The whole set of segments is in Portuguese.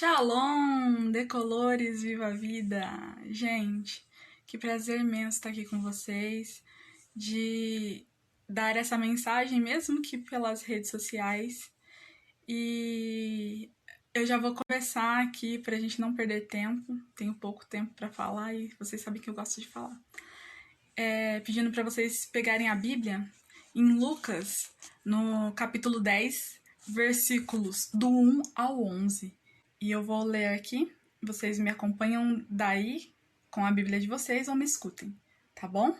Shalom, decolores, viva a vida! Gente, que prazer imenso estar aqui com vocês, de dar essa mensagem, mesmo que pelas redes sociais. E eu já vou começar aqui para a gente não perder tempo, tenho pouco tempo para falar e vocês sabem que eu gosto de falar. Pedindo para vocês pegarem a Bíblia em Lucas, no capítulo 10, versículos do 1 ao 11. E eu vou ler aqui, vocês me acompanham daí com a Bíblia de vocês ou me escutem, tá bom?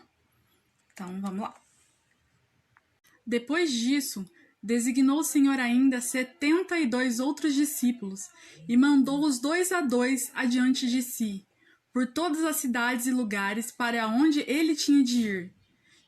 Então, vamos lá. Depois disso, designou o Senhor ainda 72 outros discípulos e mandou-os 2 a 2 adiante de si, por todas as cidades e lugares para onde ele tinha de ir.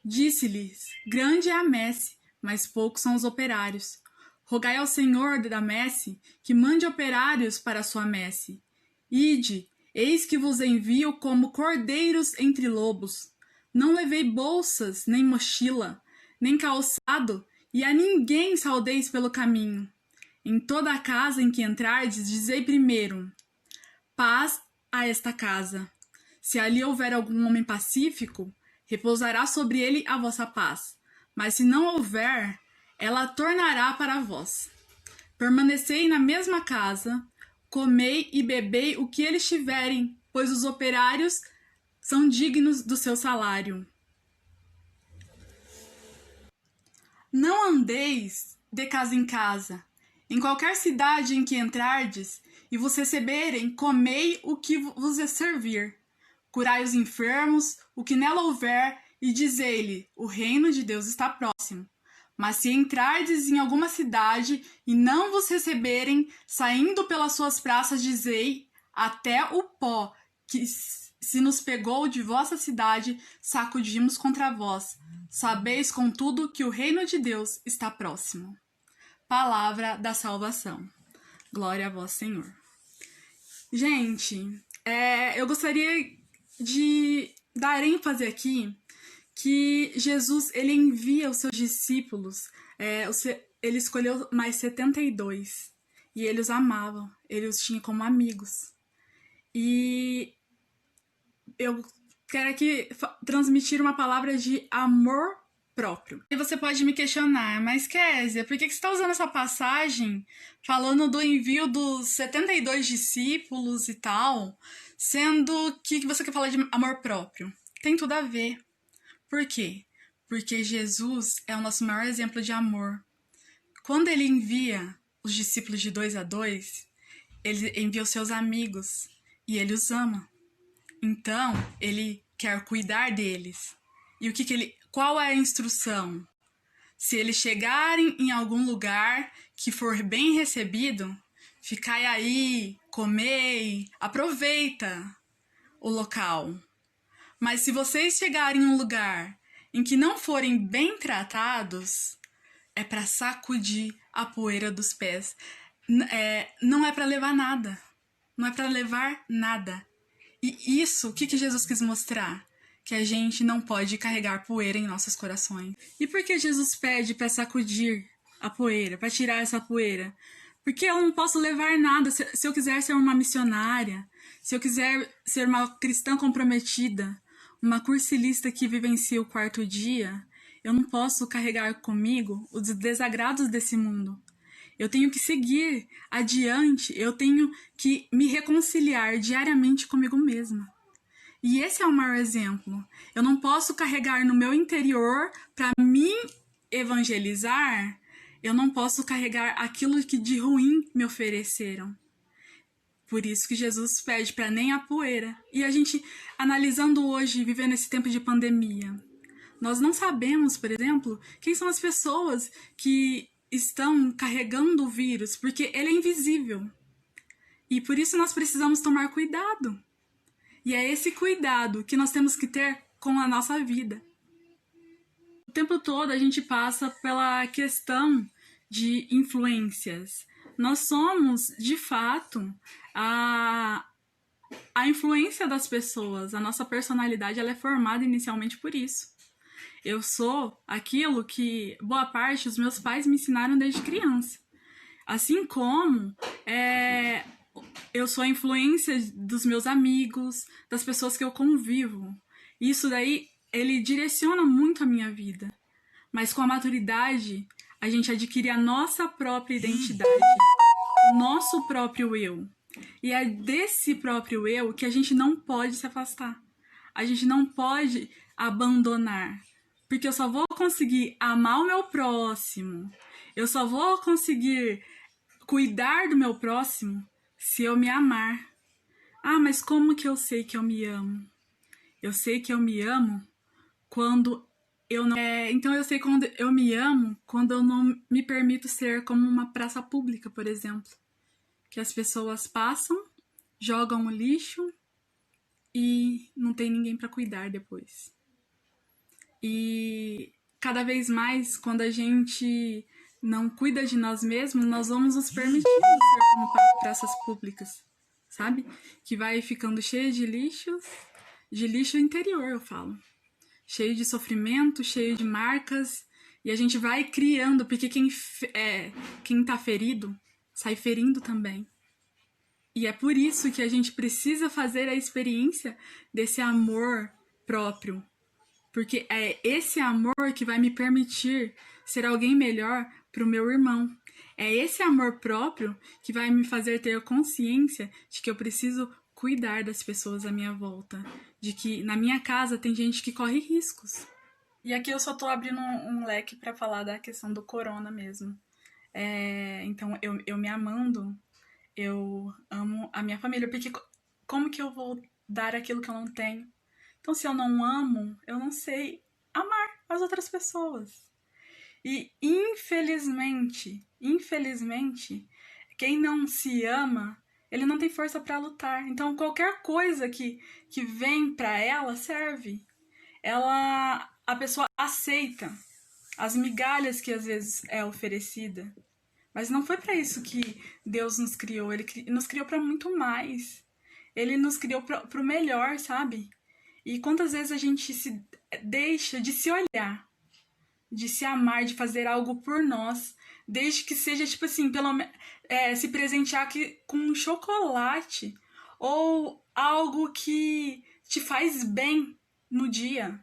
Disse-lhes: grande é a messe, mas poucos são os operários. Rogai ao Senhor da messe que mande operários para a sua messe. Ide, eis que vos envio como cordeiros entre lobos. Não levei bolsas, nem mochila, nem calçado, e a ninguém saudeis pelo caminho. Em toda a casa em que entrardes, dizei primeiro: paz a esta casa. Se ali houver algum homem pacífico, repousará sobre ele a vossa paz. Mas se não houver, ela tornará para vós. Permanecei na mesma casa, comei e bebei o que eles tiverem, pois os operários são dignos do seu salário. Não andeis de casa em casa. Em qualquer cidade em que entrardes e vos receberem, comei o que vos é servir. Curai os enfermos, o que nela houver, e dizei-lhe: o reino de Deus está próximo. Mas se entrardes em alguma cidade e não vos receberem, saindo pelas suas praças, dizei: até o pó que se nos pegou de vossa cidade, sacudimos contra vós. Sabeis, contudo, que o reino de Deus está próximo. Palavra da salvação. Glória a vós, Senhor. Gente, eu gostaria de dar ênfase aqui que Jesus, ele envia os seus discípulos, ele escolheu mais 72, e ele os amava, ele os tinha como amigos. E eu quero aqui transmitir uma palavra de amor próprio. E você pode me questionar: mas Kézia, por que você está usando essa passagem falando do envio dos 72 discípulos e tal, sendo que você quer falar de amor próprio? Tem tudo a ver. Por quê? Porque Jesus é o nosso maior exemplo de amor. Quando ele envia os discípulos de 2 a 2, ele envia os seus amigos e ele os ama. Então, ele quer cuidar deles. E qual é a instrução? Se eles chegarem em algum lugar que for bem recebido, ficai aí, comei, aproveita o local. Mas se vocês chegarem em um lugar em que não forem bem tratados, é para sacudir a poeira dos pés. Não é para levar nada. Não é para levar nada. E isso, o que Jesus quis mostrar? Que a gente não pode carregar poeira em nossos corações. E por que Jesus pede para sacudir a poeira, para tirar essa poeira? Porque eu não posso levar nada. Se eu quiser ser uma missionária, se eu quiser ser uma cristã comprometida, uma cursilista que vivencia o 4º dia, eu não posso carregar comigo os desagrados desse mundo. Eu tenho que seguir adiante, eu tenho que me reconciliar diariamente comigo mesma. E esse é o maior exemplo. Eu não posso carregar no meu interior para me evangelizar, eu não posso carregar aquilo que de ruim me ofereceram. Por isso que Jesus pede para nem a poeira. E a gente, analisando hoje, vivendo esse tempo de pandemia, nós não sabemos, por exemplo, quem são as pessoas que estão carregando o vírus, porque ele é invisível. E por isso nós precisamos tomar cuidado. E é esse cuidado que nós temos que ter com a nossa vida. O tempo todo a gente passa pela questão de influências. Nós somos, de fato, a influência das pessoas. A nossa personalidade ela é formada inicialmente por isso. Eu sou aquilo que boa parte dos meus pais me ensinaram desde criança. Assim como eu sou a influência dos meus amigos, das pessoas que eu convivo. Isso daí, ele direciona muito a minha vida. Mas com a maturidade, a gente adquire a nossa própria identidade, o nosso próprio eu. E é desse próprio eu que a gente não pode se afastar. A gente não pode abandonar. Porque eu só vou conseguir amar o meu próximo, eu só vou conseguir cuidar do meu próximo se eu me amar. Ah, mas como que eu sei que eu me amo? Eu sei que eu me amo quando eu não... então eu sei quando eu me amo quando eu não me permito ser como uma praça pública, por exemplo. Que as pessoas passam, jogam o lixo e não tem ninguém para cuidar depois. E cada vez mais, quando a gente não cuida de nós mesmos, nós vamos nos permitir ser como praças públicas, sabe? Que vai ficando cheio de lixo interior, eu falo. Cheio de sofrimento, cheio de marcas, e a gente vai criando, porque quem tá ferido, sai ferindo também. E é por isso que a gente precisa fazer a experiência desse amor próprio, porque é esse amor que vai me permitir ser alguém melhor pro meu irmão. É esse amor próprio que vai me fazer ter consciência de que eu preciso cuidar das pessoas à minha volta, de que na minha casa tem gente que corre riscos. E aqui eu só tô abrindo um leque para falar da questão do corona mesmo. Então, eu me amando, eu amo a minha família, porque como que eu vou dar aquilo que eu não tenho? Então, se eu não amo, eu não sei amar as outras pessoas. E, infelizmente, quem não se ama, ele não tem força para lutar. Então, qualquer coisa que vem para ela serve. A pessoa aceita as migalhas que às vezes é oferecida. Mas não foi para isso que Deus nos criou. Ele nos criou para muito mais. Ele nos criou para o melhor, sabe? E quantas vezes a gente se deixa de se olhar, de se amar, de fazer algo por nós, desde que seja, tipo assim, se presentear aqui com um chocolate ou algo que te faz bem no dia.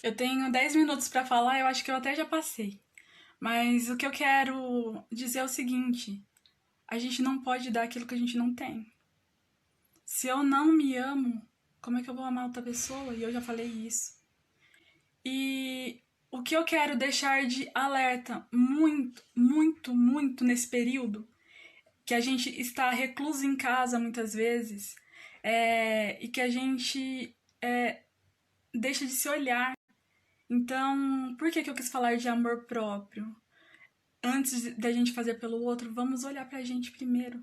Eu tenho 10 minutos para falar, eu acho que eu até já passei. Mas o que eu quero dizer é o seguinte: a gente não pode dar aquilo que a gente não tem. Se eu não me amo, como é que eu vou amar outra pessoa? E eu já falei isso. E o que eu quero deixar de alerta muito nesse período, que a gente está recluso em casa muitas vezes, e que a gente deixa de se olhar. Então, por que eu quis falar de amor próprio? Antes da gente fazer pelo outro, vamos olhar pra gente primeiro.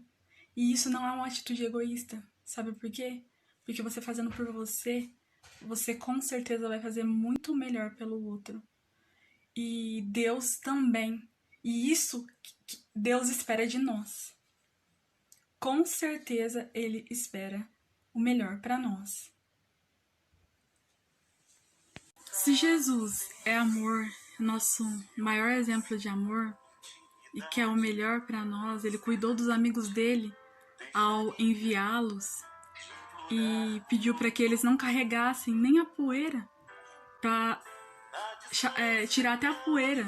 E isso não é uma atitude egoísta. Sabe por quê? Porque você fazendo por você, você com certeza vai fazer muito melhor pelo outro. E Deus também. E isso que Deus espera de nós. Com certeza Ele espera o melhor para nós. Se Jesus é amor, nosso maior exemplo de amor, e quer o melhor para nós, Ele cuidou dos amigos dele ao enviá-los e pediu para que eles não carregassem nem a poeira, para tirar até a poeira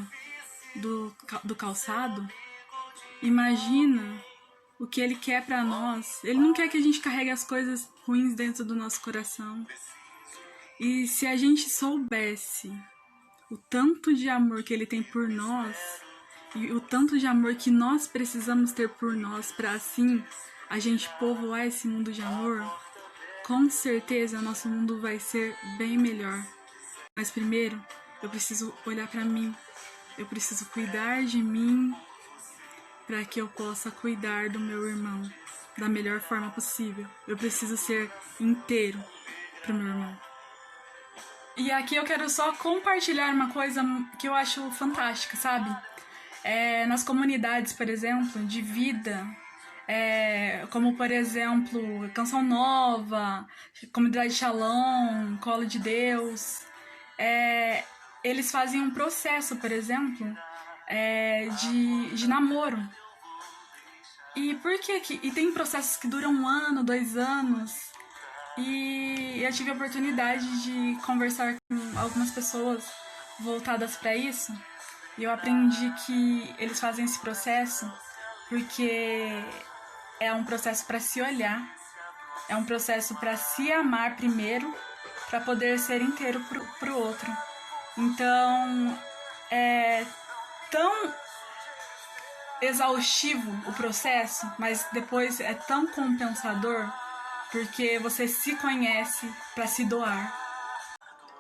do calçado. Imagina o que Ele quer para nós. Ele não quer que a gente carregue as coisas ruins dentro do nosso coração. E se a gente soubesse o tanto de amor que Ele tem por nós e o tanto de amor que nós precisamos ter por nós para assim a gente povoar esse mundo de amor, com certeza nosso mundo vai ser bem melhor. Mas primeiro, eu preciso olhar para mim. Eu preciso cuidar de mim para que eu possa cuidar do meu irmão da melhor forma possível. Eu preciso ser inteiro pro meu irmão. E aqui eu quero só compartilhar uma coisa que eu acho fantástica, sabe? Nas comunidades, por exemplo, de vida, como por exemplo, Canção Nova, Comunidade Shalom, Colo de Deus, eles fazem um processo, por exemplo, de namoro. E por que que... E tem processos que duram 1 ano, 2 anos. E eu tive a oportunidade de conversar com algumas pessoas voltadas para isso. E eu aprendi que eles fazem esse processo porque é um processo para se olhar, é um processo para se amar primeiro, para poder ser inteiro pro outro. Então, é tão exaustivo o processo, mas depois é tão compensador porque você se conhece para se doar.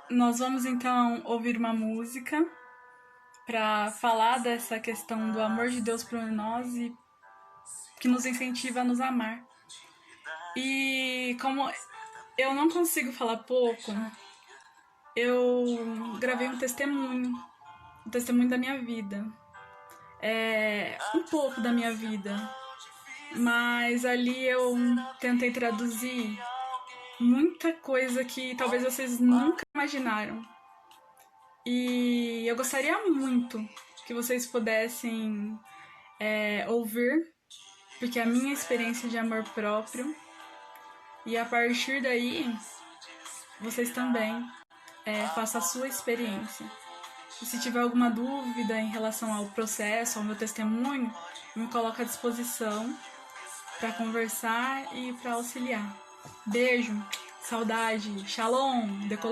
Nós vamos então ouvir uma música para falar dessa questão do amor de Deus por nós e que nos incentiva a nos amar. E como eu não consigo falar pouco, eu gravei um testemunho da minha vida. Um pouco da minha vida, mas ali eu tentei traduzir muita coisa que talvez vocês nunca imaginaram. E eu gostaria muito que vocês pudessem ouvir, porque é a minha experiência de amor próprio. E a partir daí, vocês também façam a sua experiência. E se tiver alguma dúvida em relação ao processo, ao meu testemunho, me coloco à disposição para conversar e para auxiliar. Beijo, saudade, shalom,